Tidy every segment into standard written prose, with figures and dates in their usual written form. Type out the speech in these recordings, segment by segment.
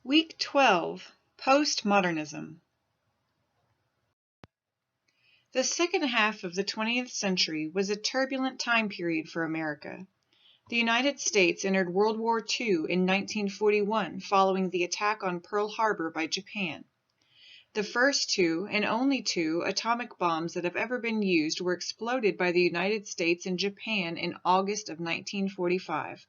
Week 12, Postmodernism. The second half of the 20th century was a turbulent time period for America. The United States entered World War II in 1941 following the attack on Pearl Harbor by Japan. The first two, and only two, atomic bombs that have ever been used were exploded by the United States and Japan in August of 1945.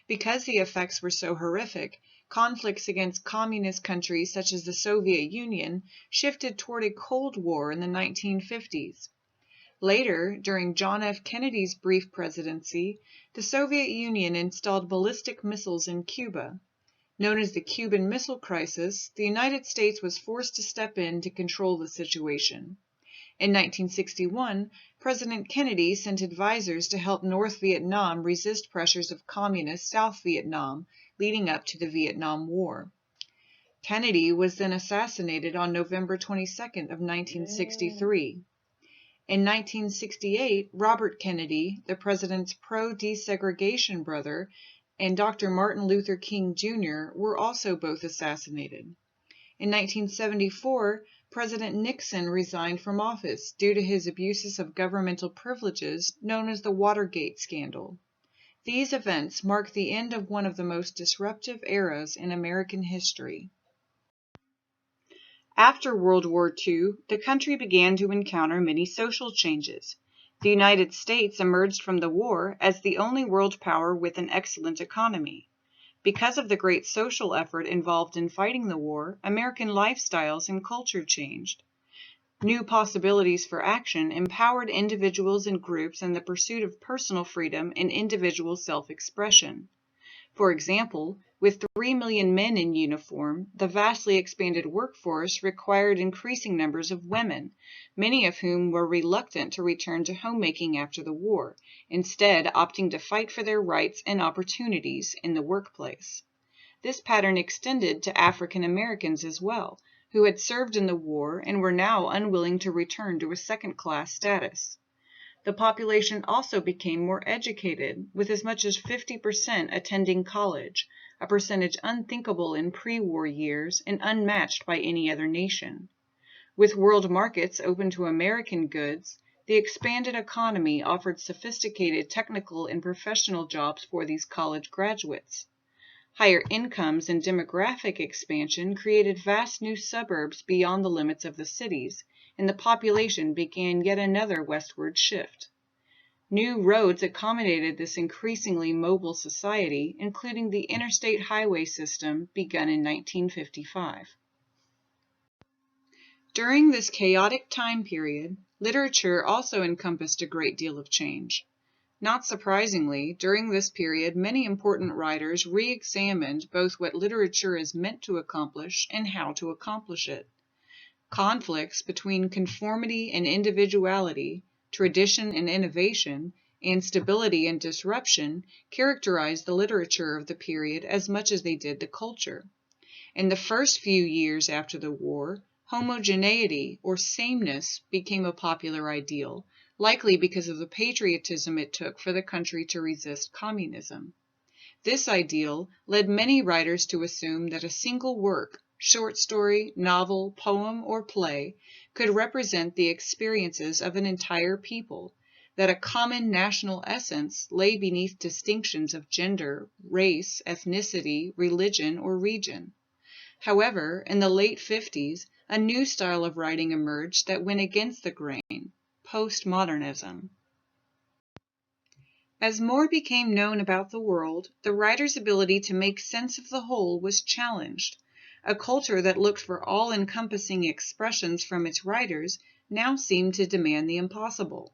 Because the effects were so horrific, conflicts against communist countries such as the Soviet Union shifted toward a Cold War in the 1950s. Later, during John F. Kennedy's brief presidency, the Soviet Union installed ballistic missiles in Cuba. Known as the Cuban Missile Crisis, the United States was forced to step in to control the situation. In 1961, President Kennedy sent advisors to help North Vietnam resist pressures of communist South Vietnam, leading up to the Vietnam War. Kennedy was then assassinated on November 22nd of 1963. In 1968, Robert Kennedy, the president's pro-desegregation brother, and Dr. Martin Luther King Jr. were also both assassinated. In 1974, President Nixon resigned from office due to his abuses of governmental privileges known as the Watergate scandal. These events mark the end of one of the most disruptive eras in American history. After World War II, the country began to encounter many social changes. The United States emerged from the war as the only world power with an excellent economy. Because of the great social effort involved in fighting the war, American lifestyles and culture changed. New possibilities for action empowered individuals and groups in the pursuit of personal freedom and individual self-expression. For example, with 3 million men in uniform, the vastly expanded workforce required increasing numbers of women, many of whom were reluctant to return to homemaking after the war, instead opting to fight for their rights and opportunities in the workplace. This pattern extended to African Americans as well, who had served in the war and were now unwilling to return to a second-class status. The population also became more educated, with as much as 50% attending college, a percentage unthinkable in pre-war years and unmatched by any other nation. With world markets open to American goods, the expanded economy offered sophisticated technical and professional jobs for these college graduates. Higher incomes and demographic expansion created vast new suburbs beyond the limits of the cities, and the population began yet another westward shift. New roads accommodated this increasingly mobile society, including the interstate highway system begun in 1955. During this chaotic time period, literature also encompassed a great deal of change. Not surprisingly, during this period, many important writers re-examined both what literature is meant to accomplish and how to accomplish it. Conflicts between conformity and individuality, tradition and innovation, and stability and disruption characterized the literature of the period as much as they did the culture. In the first few years after the war, homogeneity or sameness became a popular ideal, likely because of the patriotism it took for the country to resist communism. This ideal led many writers to assume that a single work, short story, novel, poem, or play, could represent the experiences of an entire people, that a common national essence lay beneath distinctions of gender, race, ethnicity, religion, or region. However, in the late 50s, a new style of writing emerged that went against the grain: postmodernism. As more became known about the world, the writer's ability to make sense of the whole was challenged. A culture that looked for all-encompassing expressions from its writers now seemed to demand the impossible.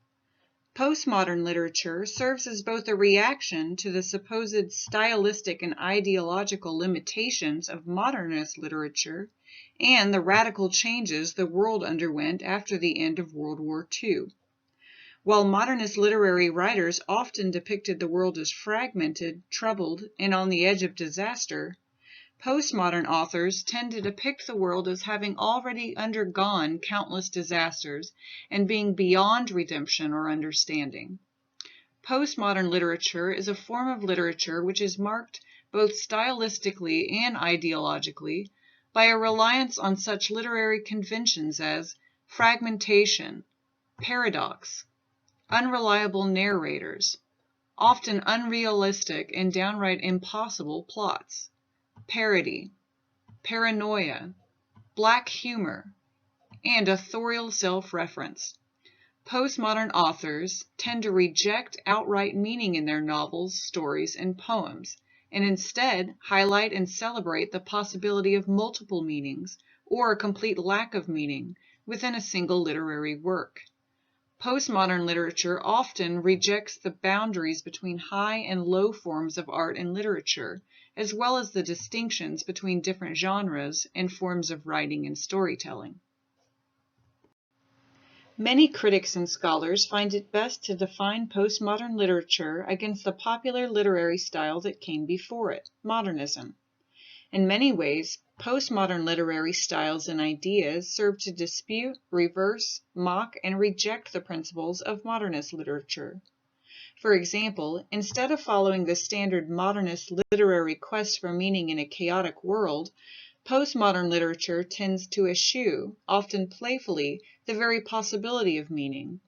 Postmodern literature serves as both a reaction to the supposed stylistic and ideological limitations of modernist literature and the radical changes the world underwent after the end of World War II. While modernist literary writers often depicted the world as fragmented, troubled, and on the edge of disaster, postmodern authors tend to depict the world as having already undergone countless disasters and being beyond redemption or understanding. Postmodern literature is a form of literature which is marked both stylistically and ideologically, by a reliance on such literary conventions as fragmentation, paradox, unreliable narrators, often unrealistic and downright impossible plots, parody, paranoia, black humor, and authorial self-reference. Postmodern authors tend to reject outright meaning in their novels, stories, and poems, and instead highlight and celebrate the possibility of multiple meanings or a complete lack of meaning within a single literary work. Postmodern literature often rejects the boundaries between high and low forms of art and literature, as well as the distinctions between different genres and forms of writing and storytelling. Many critics and scholars find it best to define postmodern literature against the popular literary style that came before it, modernism. In many ways, postmodern literary styles and ideas serve to dispute, reverse, mock, and reject the principles of modernist literature. For example, instead of following the standard modernist literary quest for meaning in a chaotic world, postmodern literature tends to eschew, often playfully, the very possibility of meaning.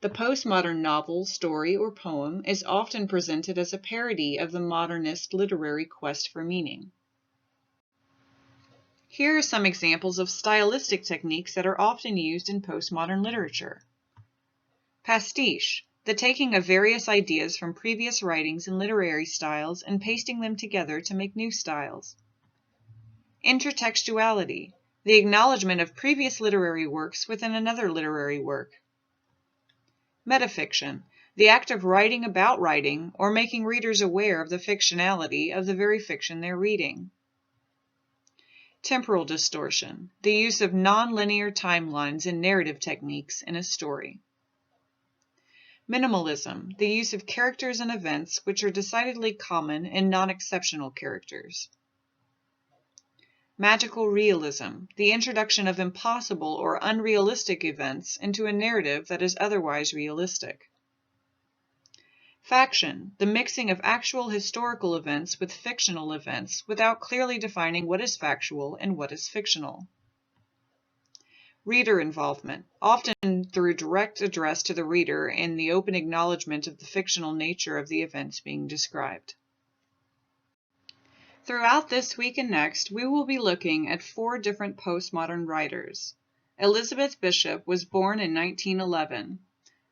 The postmodern novel, story, or poem is often presented as a parody of the modernist literary quest for meaning. Here are some examples of stylistic techniques that are often used in postmodern literature. Pastiche, the taking of various ideas from previous writings and literary styles and pasting them together to make new styles. Intertextuality, the acknowledgement of previous literary works within another literary work. Metafiction, the act of writing about writing or making readers aware of the fictionality of the very fiction they're reading. Temporal distortion, the use of non-linear timelines and narrative techniques in a story. Minimalism, the use of characters and events which are decidedly common and non-exceptional characters. Magical realism, the introduction of impossible or unrealistic events into a narrative that is otherwise realistic. Faction, the mixing of actual historical events with fictional events without clearly defining what is factual and what is fictional. Reader involvement, often through direct address to the reader and the open acknowledgement of the fictional nature of the events being described. Throughout this week and next, we will be looking at 4 different postmodern writers. Elizabeth Bishop was born in 1911.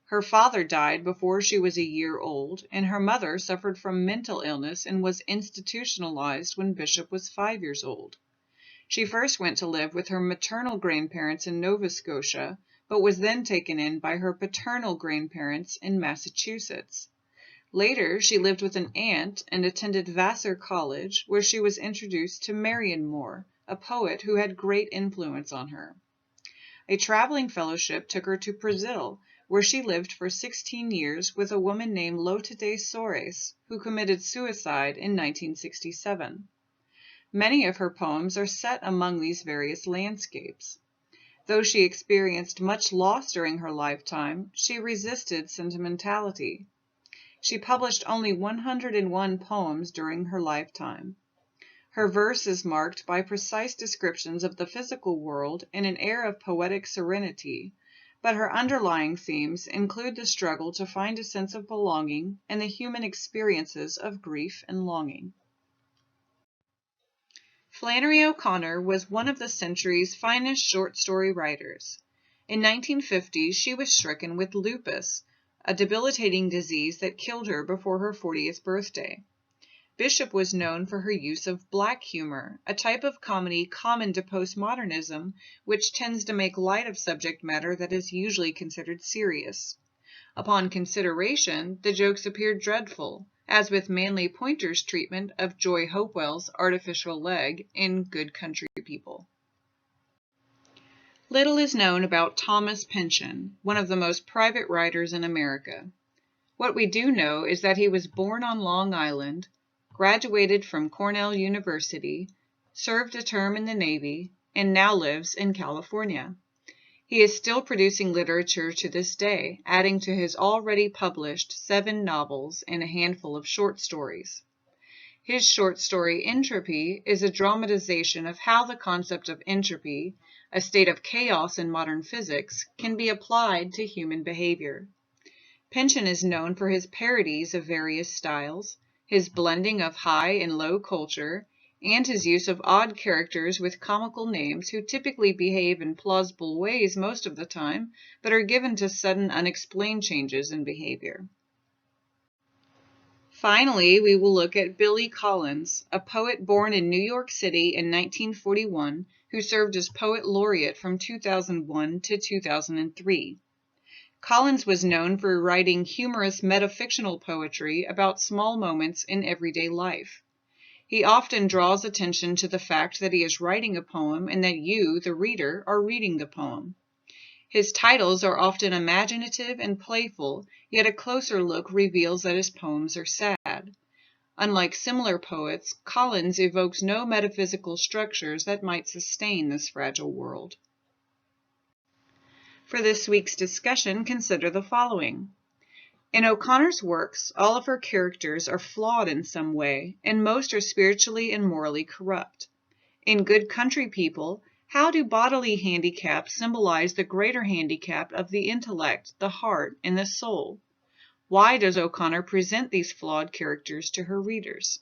Her father died before she was a year old, and her mother suffered from mental illness and was institutionalized when Bishop was 5 years old. She first went to live with her maternal grandparents in Nova Scotia, but was then taken in by her paternal grandparents in Massachusetts. Later, she lived with an aunt and attended Vassar College, where she was introduced to Marion Moore, a poet who had great influence on her. A traveling fellowship took her to Brazil, where she lived for 16 years with a woman named Lota de Soares, who committed suicide in 1967. Many of her poems are set among these various landscapes. Though she experienced much loss during her lifetime, she resisted sentimentality. She published only 101 poems during her lifetime. Her verse is marked by precise descriptions of the physical world and an air of poetic serenity, but her underlying themes include the struggle to find a sense of belonging and the human experiences of grief and longing. Flannery O'Connor was one of the century's finest short story writers. In 1950, she was stricken with lupus, a debilitating disease that killed her before her 40th birthday. Bishop was known for her use of black humor, a type of comedy common to postmodernism, which tends to make light of subject matter that is usually considered serious. Upon consideration, the jokes appeared dreadful, as with Manly Pointer's treatment of Joy Hopewell's artificial leg in Good Country People. Little is known about Thomas Pynchon, one of the most private writers in America. What we do know is that he was born on Long Island, graduated from Cornell University, served a term in the Navy, and now lives in California. He is still producing literature to this day, adding to his already published 7 novels and a handful of short stories. His short story Entropy is a dramatization of how the concept of entropy, a state of chaos in modern physics, can be applied to human behavior. PYNCHON is known for his parodies of various styles, his blending of high and low culture, and his use of odd characters with comical names who typically behave in plausible ways most of the time, but are given to sudden unexplained changes in behavior. Finally, we will look at Billy Collins, a poet born in New York City in 1941 who served as poet laureate from 2001 to 2003. Collins was known for writing humorous metafictional poetry about small moments in everyday life. He often draws attention to the fact that he is writing a poem and that you, the reader, are reading the poem. His titles are often imaginative and playful, yet a closer look reveals that his poems are sad. Unlike similar poets, Collins evokes no metaphysical structures that might sustain this fragile world. For this week's discussion, consider the following. In O'Connor's works, all of her characters are flawed in some way, and most are spiritually and morally corrupt. In Good Country People, how do bodily handicaps symbolize the greater handicap of the intellect, the heart, and the soul? Why does O'Connor present these flawed characters to her readers?